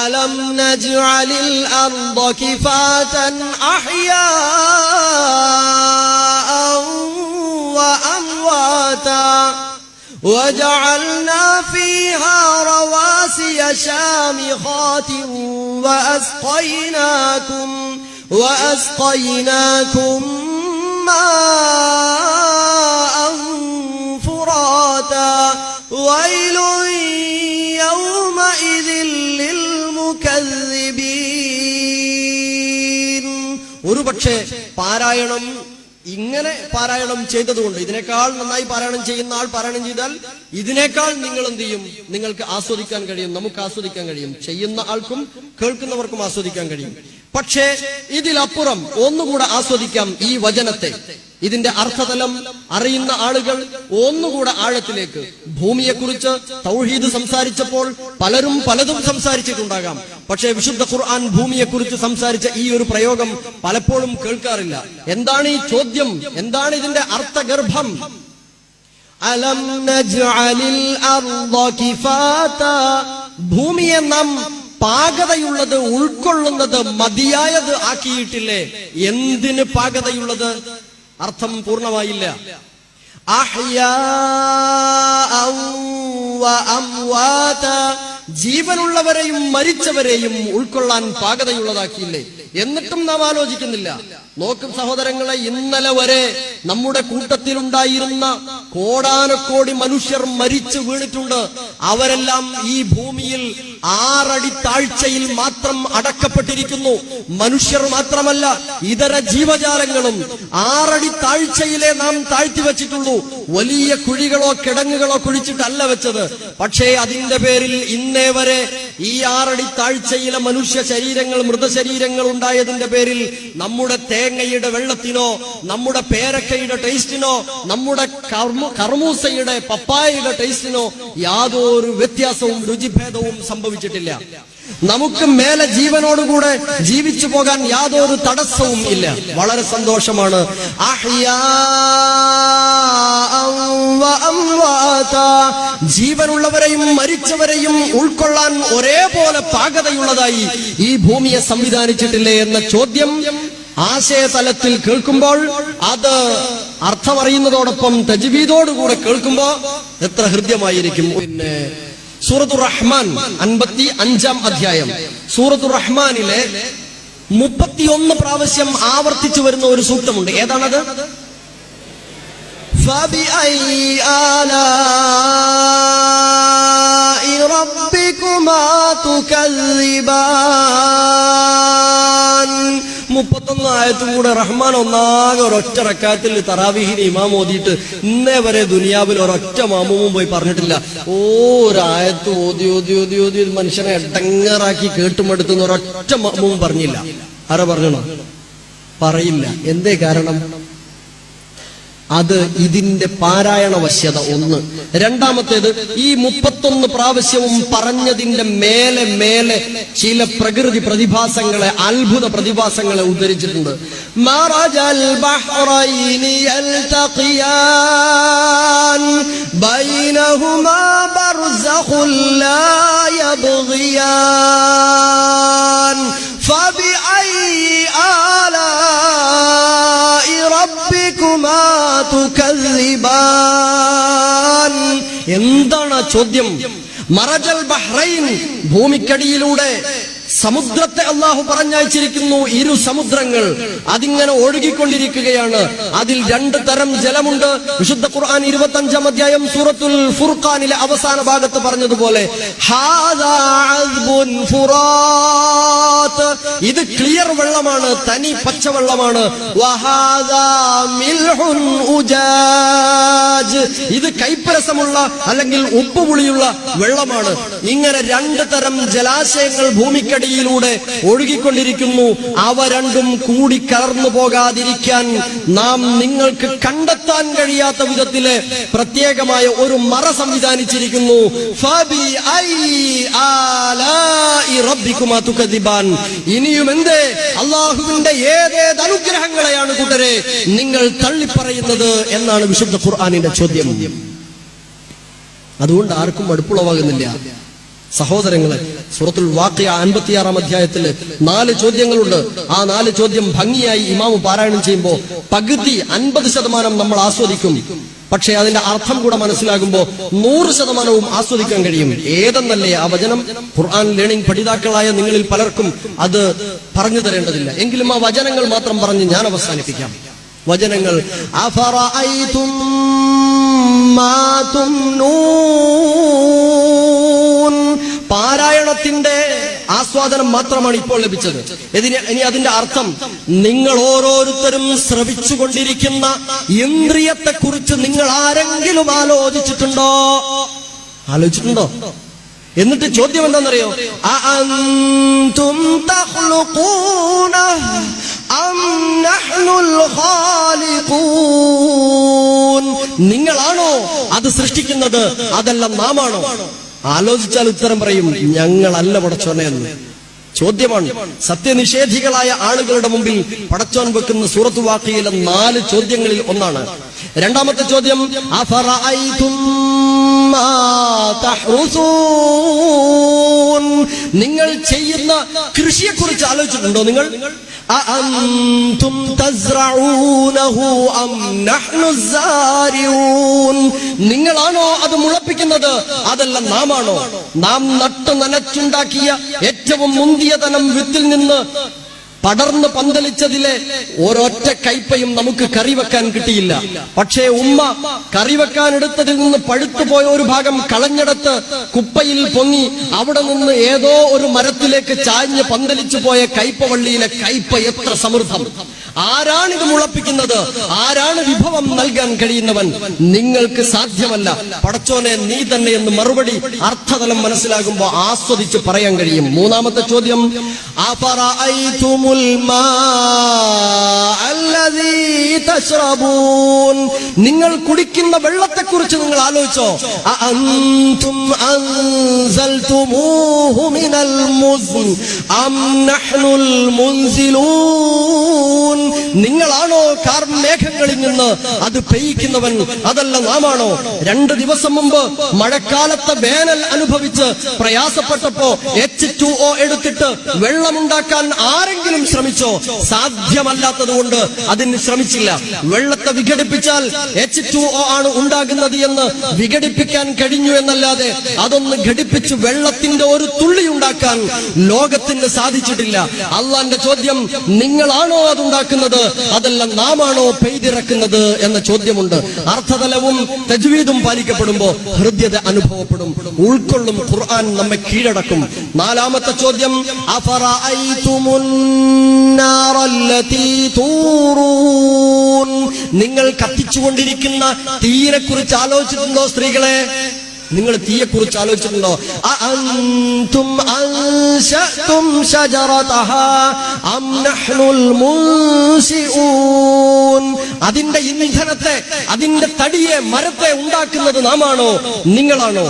അലം നജ്അലിൽ Arda കിഫാതൻ അഹ്യാഅൻ വഅംവാതാ وجعلنا فيها رواسي شامخات وأسقيناكم ماء فراتا ويل يومئذ للمكذبين. ഒരുപക്ഷേ പാരായണം ഇങ്ങനെ പാരായണം ചെയ്തതുകൊണ്ട്, ഇതിനേക്കാൾ നന്നായി പാരായണം ചെയ്യുന്ന ആൾ പാരായണം ചെയ്താൽ ഇതിനേക്കാൾ നിങ്ങൾ എന്ത് ചെയ്യും? നിങ്ങൾക്ക് ആസ്വദിക്കാൻ കഴിയും, നമുക്ക് ആസ്വദിക്കാൻ കഴിയും, ചെയ്യുന്ന ആൾക്കും കേൾക്കുന്നവർക്കും ആസ്വദിക്കാൻ കഴിയും. പക്ഷേ ഇതിലപ്പുറം ഒന്നുകൂടെ ആസ്വദിക്കാം ഈ വചനത്തെ. ഇതിന്റെ അർത്ഥതലം അറിയുന്ന ആളുകൾ ഒന്നുകൂടെ ആഴത്തിലേക്ക്, ഭൂമിയെക്കുറിച്ച് തൗഹീദ് സംസാരിച്ചപ്പോൾ പലരും പലതും സംസാരിച്ചിട്ടുണ്ടാകാം. പക്ഷേ വിശുദ്ധ ഖുർആൻ ഭൂമിയെക്കുറിച്ച് സംസാരിച്ച ഈ ഒരു പ്രയോഗം പലപ്പോഴും കേൾക്കാറില്ല. എന്താണ് ഈ ചോദ്യം? എന്താണ് ഇതിന്റെ അർത്ഥഗർഭം? അലം നജ്അലിൽ അർദ കിഫാതാ, ഭൂമിയെ നാം പാകതയുള്ളത്, ഉൾക്കൊള്ളുന്നത്, മതിയായത് ആക്കിയിട്ടില്ലേ? എന്തിന് പാകതയുള്ളത്? അർത്ഥം പൂർണ്ണമായില്ല. അഹ്യാഅൻ വഅംവാതാ, ജീവനുള്ളവരെയും മരിച്ചവരെയും ഉൾക്കൊള്ളാൻ പാകതയുള്ളതാക്കിയില്ലേ? എന്നിട്ടും നാം ആലോചിക്കുന്നില്ല. നോക്കും സഹോദരങ്ങളെ, ഇന്നലെ വരെ നമ്മുടെ കൂട്ടത്തിലുണ്ടായിരുന്ന കോടാനക്കോടി മനുഷ്യർ മരിച്ചു വീണിട്ടുണ്ട്. അവരെല്ലാം ഈ ഭൂമിയിൽ 6 അടി താഴ്ചയിൽ മാത്രം അടക്കപ്പെട്ടിരിക്കുന്നു. മനുഷ്യർ മാത്രമല്ല, ഇതര ജീവജാലങ്ങളും 6 അടി താഴ്ചയിലെ നാം താഴ്ത്തി വെച്ചിട്ടുള്ളൂ. വലിയ കുഴികളോ കിടങ്ങുകളോ കുഴിച്ചിട്ടല്ല വെച്ചത്. പക്ഷേ അതിന്റെ പേരിൽ ഇന്നേ വരെ ഈ 6 അടി താഴ്ചയിലെ മനുഷ്യ ശരീരങ്ങൾ, മൃതശരീരങ്ങൾ ഉണ്ടായതിന്റെ പേരിൽ നമ്മുടെ തേങ്ങയുടെ വെള്ളത്തിനോ, നമ്മുടെ പേരക്കയുടെ ടേസ്റ്റിനോ, നമ്മുടെ കർമൂസയുടെ പപ്പായയുടെ ടേസ്റ്റിനോ യാതൊരു വ്യത്യാസവും രുചിഭേദവും സംഭവിച്ചിട്ടില്ല. നമുക്ക് മേലെ ജീവനോടുകൂടെ ജീവിച്ചു പോകാൻ യാതൊരു തടസ്സവും ഇല്ല. വളരെ സന്തോഷമാണ്. ജീവനുള്ളവരെയും മരിച്ചവരെയും ഉൾക്കൊള്ളാൻ ഒരേപോലെ പാകതയുള്ളതായി ഈ ഭൂമിയെ സംവിധാനിച്ചിട്ടില്ലേ എന്ന ചോദ്യം ആശയതലത്തിൽ കേൾക്കുമ്പോൾ, അത് അർത്ഥമറിയുന്നതോടൊപ്പം തജ്വീദോടുകൂടെ കേൾക്കുമ്പോ എത്ര ഹൃദ്യമായിരിക്കും. പിന്നെ സൂറത്തുർ റഹ്മാൻ 55-ാം അധ്യായം, സൂറത്തുർ റഹ്മാനിലെ 31 പ്രാവശ്യം ആവർത്തിച്ചു വരുന്ന ഒരു സൂക്തമുണ്ട്. ഏതാണത്? ഫബിഅയ്യി ആലാഇ റബ്ബികുമാ തുകല്ലിബാൻ. 31 ആയത്തും കൂടെ റഹ്മാൻ ഒന്നാകെ ഒരൊറ്റ റക്അത്തിൽ തറാവീഹിന് ഇമാം ഓതിയിട്ട് ഇന്നേ വരെ ദുനിയാവിൽ ഒരൊറ്റ മാമൂമും പോയി പറഞ്ഞിട്ടില്ല. ഒരായത്ത് ഓതി ഓതി ഓതി ഓതി മനുഷ്യനെ എടങ്ങറാക്കി കേട്ടുമെടുത്തുന്ന ഒരൊറ്റ മാമൂമും പറഞ്ഞില്ല. ആരാ പറഞ്ഞോ? പറയില്ല. എന്തേ കാരണം? അത് ഇതിന്റെ പാരായണ വശ്യത ഒന്ന്. രണ്ടാമത്തേത്, ഈ 31 പ്രാവശ്യവും പറഞ്ഞതിന്റെ മേലെ മേലെ ചില പ്രകൃതി പ്രതിഭാസങ്ങളെ, അത്ഭുത പ്രതിഭാസങ്ങളെ ഉദ്ധരിച്ചിട്ടുണ്ട്. മറജൽ ബഹ്റൈനി യൽതഖിയാൻ ബൈനഹുമാ ബർസഖുൻ ലാ യബ്ഗിയാൻ ഫബിഅയ്യി ആലാഇ റബ്ബികുമാ തുകല്ലിബാൻ. എന്താണ് ചോദ്യം? മറജൽ ബഹ്റൈൻ, ഭൂമിക്കടിയിലൂടെ സമുദ്രത്തെ അള്ളാഹു പറഞ്ഞയച്ചിരിക്കുന്നു. 2 സമുദ്രങ്ങൾ അതിങ്ങനെ ഒഴുകിക്കൊണ്ടിരിക്കുകയാണ്. അതിൽ 2 തരം ജലമുണ്ട്. വിശുദ്ധ ഖുർആൻ 25-ാം അധ്യായം സൂറത്തുൽ ഫുർഖാനിലെ അവസാന ഭാഗത്ത് പറഞ്ഞതുപോലെ, ഹാദാ അസ്ബുൻ ഫുറാത്ത്, ഇത് ക്ലിയർ വെള്ളമാണ്, തനി പച്ചവെള്ളമാണ്. വഹാദാ മിൽഹുൻ ഉജാജ്, ഇത് കൈപ്പരസമുള്ള അല്ലെങ്കിൽ ഉപ്പുപുളിയുള്ള വെള്ളമാണ്. ഇങ്ങനെ 2 തരം ജലാശയങ്ങൾ ഭൂമിക്കടിയിലൂടെ ഒഴുകിക്കൊണ്ടിരിക്കുന്നു. അവ രണ്ടും കൂടി കലർന്നു പോകാതിരിക്കാൻ നാം നിങ്ങൾക്ക് കണ്ടെത്താൻ കഴിയാത്ത വിധത്തില് പ്രത്യേകമായ ഒരു മറ സംവിധാനിച്ചിരിക്കുന്നു. ഇനിയും എന്തേ അള്ളാഹുവിന്റെ ഏതേത് അനുഗ്രഹങ്ങളെയാണ് കൂട്ടരെ നിങ്ങൾ തള്ളിപ്പറയുന്നത് എന്നാണ് വിശുദ്ധ ഖുർആനിന്റെ ചോദ്യം. അതുകൊണ്ട് ആർക്കും അടുപ്പുളവാകുന്നില്ല. സഹോദരങ്ങളെ, സൂറത്തുൽ വാഖിയ 56-ാം അധ്യായത്തിൽ 4 ചോദ്യങ്ങളുണ്ട്. ആ 4 ചോദ്യം ഭംഗിയായി ഇമാമു പാരായണം ചെയ്യുമ്പോൾ പകുതി 50% നമ്മൾ ആസ്വദിക്കും. പക്ഷേ അതിന്റെ അർത്ഥം കൂടെ മനസ്സിലാകുമ്പോൾ 100% ആസ്വദിക്കാൻ കഴിയും. ഏതെന്നല്ലേ ആ വചനം? ഖുർആൻ ലേണിംഗ് പഠിതാക്കളായ നിങ്ങളിൽ പലർക്കും അത് പറഞ്ഞു തരേണ്ടതില്ല. എങ്കിലും ആ വചനങ്ങൾ മാത്രം പറഞ്ഞ് ഞാൻ അവസാനിപ്പിക്കാം. വചനങ്ങൾ: അഫറഅയ്തും മാ തുംനൂൻ. പാരായണത്തിന്റെ ആസ്വാദനം മാത്രമാണ് ഇപ്പോൾ ലഭിച്ചത്. ഇനി അതിന്റെ അർത്ഥം, നിങ്ങൾ ഓരോരുത്തരും ശ്രവിച്ചുകൊണ്ടിരിക്കുന്ന ഇന്ദ്രിയത്തെക്കുറിച്ച് നിങ്ങൾ ആരെങ്കിലും ആലോചിച്ചിട്ടുണ്ടോ? എന്നിട്ട് ചോദ്യം എന്താണെന്നറിയോ? അഅൻതും തഖ്ലുഖൂനഹു അം നഹ്നുൽ ഖാലിഖൂൻ. നിങ്ങളാണോ അത് സൃഷ്ടിക്കുന്നത്, അതല്ല നാമാണോ? ആലോചിച്ചാൽ ഉത്തരം പറയും, ഞങ്ങളല്ല പടച്ചോനെ എന്ന്. ചോദ്യമാണ്. സത്യനിഷേധികളായ ആളുകളുടെ മുമ്പിൽ പടച്ചോൻ വെക്കുന്ന സൂറത്ത് വാഖിയയിലെ 4 ചോദ്യങ്ങളിൽ ഒന്നാണ്. രണ്ടാമത്തെ ചോദ്യം: അഫറഅയ്തും മാ തഹ്റുസൂൻ. നിങ്ങൾ ചെയ്യുന്ന കൃഷിയെക്കുറിച്ച് ആലോചിച്ചിട്ടുണ്ടോ? നിങ്ങൾ അഅൻതും തസ്റഊനഹു അം നഹ്നു സാരിഊൻ. നിങ്ങളാണോ അത് മുളപ്പിക്കുന്നത്, അതല്ല നാമാണോ? നാം നട്ടു നനച്ചുണ്ടാക്കിയ ഏറ്റവും മുന്തിയ തനം വിത്തിൽ നിന്ന് പടർന്ന് പന്തലിച്ചതിലെ ഒരൊറ്റ കൈപ്പയും നമുക്ക് കറി വെക്കാൻ കിട്ടിയില്ല. പക്ഷേ ഉമ്മ കറി വെക്കാൻ എടുത്തതിൽ നിന്ന് പഴുത്തുപോയ ഒരു ഭാഗം കളഞ്ഞെടുത്ത് കുപ്പയിൽ പൊങ്ങി അവിടെ നിന്ന് ഏതോ ഒരു മരത്തിലേക്ക് ചാഞ്ഞ് പന്തലിച്ചു പോയ കൈപ്പവള്ളിയിലെ കൈപ്പ എത്ര സമൃദ്ധം! ആരാണിത് മുളപ്പിക്കുന്നത്? ആരാണ് വിഭവം നൽകാൻ കഴിയുന്നവൻ? നിങ്ങൾക്ക് സാധ്യമല്ല, പടച്ചോനെ നീ തന്നെ എന്ന് മറുപടി അർത്ഥതലം മനസ്സിലാകുമ്പോൾ ആസ്വദിച്ച് പറയാൻ കഴിയും. മൂന്നാമത്തെ ചോദ്യം: അഫറഅയ്തുമുൽ മാഅ അല്ലദീ തശ്റബൂൻ. നിങ്ങൾ കുടിക്കുന്ന വെള്ളത്തെക്കുറിച്ച് നിങ്ങൾ ആലോചിച്ചോ? അഅൻതും അൻസൽതുമൂഹു മിനൽ മുസ്ൻ അം നഹ്നുൽ മുൻസിലൂൻ. നിങ്ങളാണോ കാർമേഘങ്ങളിൽ നിന്ന് അത് പെയ്യിക്കുന്നവൻ, അതല്ല നാമാണോ? 2 ദിവസം മുമ്പ് മഴക്കാലത്തെ വേനൽ അനുഭവിച്ച് പ്രയാസപ്പെട്ടപ്പോ H2O എടുത്തിട്ട് വെള്ളമുണ്ടാക്കാൻ ആരെങ്കിലും ശ്രമിച്ചോ? സാധ്യമല്ലാത്തത് കൊണ്ട് അതിന് ശ്രമിച്ചില്ല. വെള്ളത്തെ വിഘടിപ്പിച്ചാൽ H2O ആണ് ഉണ്ടാകുന്നത് എന്ന് വിഘടിപ്പിക്കാൻ കഴിഞ്ഞു എന്നല്ലാതെ അതൊന്ന് ഘടിപ്പിച്ച് വെള്ളത്തിന്റെ ഒരു തുള്ളി ഉണ്ടാക്കാൻ ലോകത്തിന് സാധിച്ചിട്ടില്ല. അള്ളാന്റെ ചോദ്യം: നിങ്ങളാണോ അതുണ്ടാക്കുന്നത്, അതല്ല നാമാണോ പെയ്തിറക്കുന്നത് എന്ന ചോദ്യമുണ്ട്. അർത്ഥതലവും തജ്വീദും പാലിക്കപ്പെടുമ്പോ ഹൃദ്യത അനുഭവപ്പെടും, ഉൾക്കൊള്ളും. ഖുർആൻ നമ്മെ കീഴടക്കും. നാലാമത്തെ ചോദ്യം: അഫറഅയ്തുമുൻ നാറല്ലതീ തൂറൂൻ. നിങ്ങൾ കത്തിച്ചുകൊണ്ടിരിക്കുന്ന തീയെക്കുറിച്ച് ആലോചിച്ചിട്ടുണ്ടോ? സ്ത്രീകളെ, നിങ്ങൾ തീയെക്കുറിച്ച് ആലോചിച്ചിട്ടുണ്ടോ? അഅൻതും അൻശഅതും ശജറതഹാ അം നഹ്നുൽ മുൻസിഊൻ. അതിന്റെ ഇന്ധനത്തെ, അതിന്റെ തടിയെ, മരത്തെ ഉണ്ടാക്കുന്നത് നാമാണോ, നിങ്ങളാണോ?